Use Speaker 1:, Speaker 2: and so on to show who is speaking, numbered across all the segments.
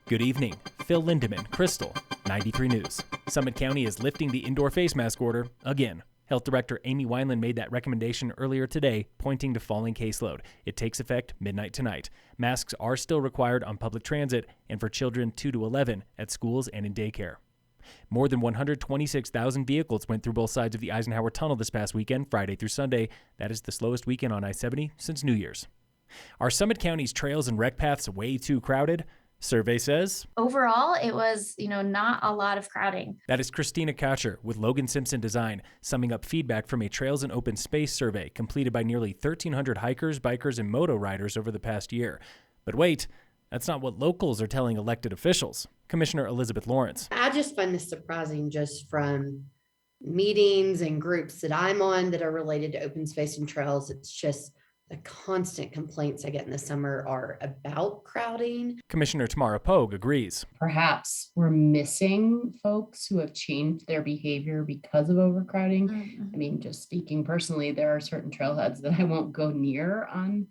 Speaker 1: Good evening. Phil Lindemann, Krystal, 93 News. Summit County is lifting the indoor face mask order again. Health Director Amy Wineland made that recommendation earlier today, pointing to falling caseload. It takes effect midnight tonight. Masks are still required on public transit and for children 2 to 11 at schools and in daycare. More than 126,000 vehicles went through both sides of the Eisenhower Tunnel this past weekend, Friday through Sunday. That is the slowest weekend on I-70 since New Year's. Are Summit County's trails and rec paths way too crowded? Survey says
Speaker 2: overall, it was, not a lot of crowding.
Speaker 1: That is Christina Kotcher with Logan Simpson Design, summing up feedback from a Trails and Open Space survey completed by nearly 1,300 hikers, bikers, and moto riders over the past year. But wait, that's not what locals are telling elected officials. Commissioner Elizabeth Lawrence.
Speaker 3: I just find this surprising just from meetings and groups that I'm on that are related to open space and trails. It's just the constant complaints I get in the summer are about crowding.
Speaker 1: Commissioner Tamara Pogue agrees.
Speaker 4: Perhaps we're missing folks who have changed their behavior because of overcrowding.
Speaker 2: Mm-hmm.
Speaker 4: I mean, just speaking personally, there are certain trailheads that I won't go near on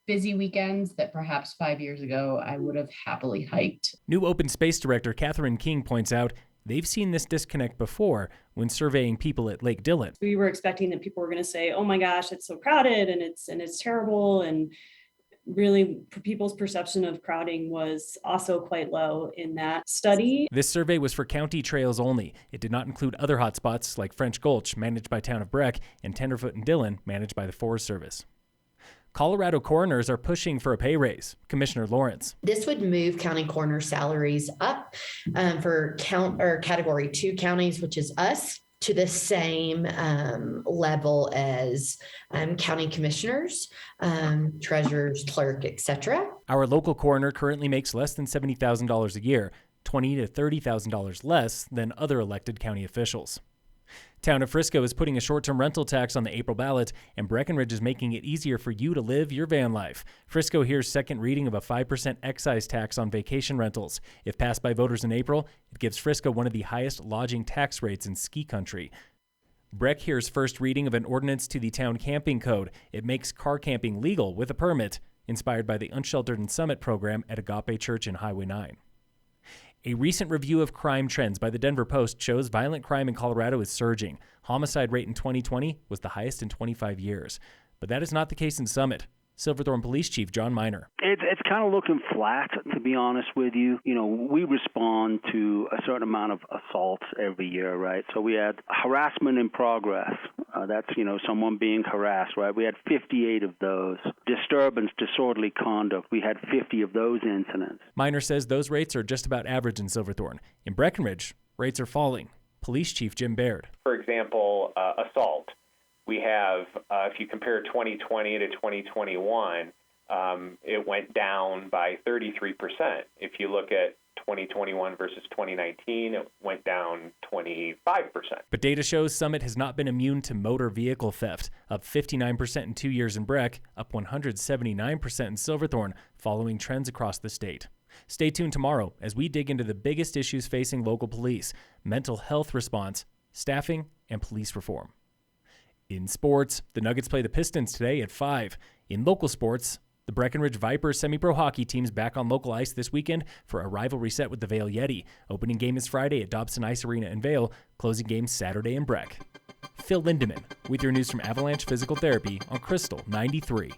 Speaker 4: busy weekends that perhaps 5 years ago I would have happily hiked.
Speaker 1: New Open Space Director Catherine King points out they've seen this disconnect before when surveying people at Lake Dillon.
Speaker 5: We were expecting that people were going to say, oh my gosh, it's so crowded and it's terrible. And really people's perception of crowding was also quite low in that study.
Speaker 1: This survey was for county trails only. It did not include other hotspots like French Gulch, managed by Town of Breck, and Tenderfoot and Dillon, managed by the Forest Service. Colorado coroners are pushing for a pay raise. Commissioner Lawrence.
Speaker 3: This would move county coroner salaries up for category 2 counties, which is us, to the same level as county commissioners, treasurers, clerk, etc.
Speaker 1: Our local coroner currently makes less than $70,000 a year, $20,000 to $30,000 less than other elected county officials. Town of Frisco is putting a short-term rental tax on the April ballot, and Breckenridge is making it easier for you to live your van life. Frisco hears second reading of a 5% excise tax on vacation rentals. If passed by voters in April, it gives Frisco one of the highest lodging tax rates in ski country. Breck hears first reading of an ordinance to the town camping code. It makes car camping legal with a permit, inspired by the Unsheltered and Summit program at Agape Church in Highway 9. A recent review of crime trends by the Denver Post shows violent crime in Colorado is surging. Homicide rate in 2020 was the highest in 25 years. But that is not the case in Summit. Silverthorne Police Chief John Miner.
Speaker 6: It's kind of looking flat, to be honest with you. We respond to a certain amount of assaults every year, right? So we had harassment in progress. That's, someone being harassed, right? We had 58 of those. Disturbance, disorderly conduct, we had 50 of those incidents.
Speaker 1: Miner says those rates are just about average in Silverthorne. In Breckenridge, rates are falling. Police Chief Jim Baird.
Speaker 7: For example, assault. We have, if you compare 2020 to 2021, it went down by 33%. If you look at 2021 versus 2019, it went down 25%.
Speaker 1: But data shows Summit has not been immune to motor vehicle theft, up 59% in 2 years in Breck, up 179% in Silverthorne, following trends across the state. Stay tuned tomorrow as we dig into the biggest issues facing local police: mental health response, staffing, and police reform. In sports, the Nuggets play the Pistons today at 5. In local sports, the Breckenridge Vipers semi-pro hockey team's back on local ice this weekend for a rivalry set with the Vail Yeti. Opening game is Friday at Dobson Ice Arena in Vail, closing game Saturday in Breck. Phil Lindemann with your news from Avalanche Physical Therapy on Krystal 93.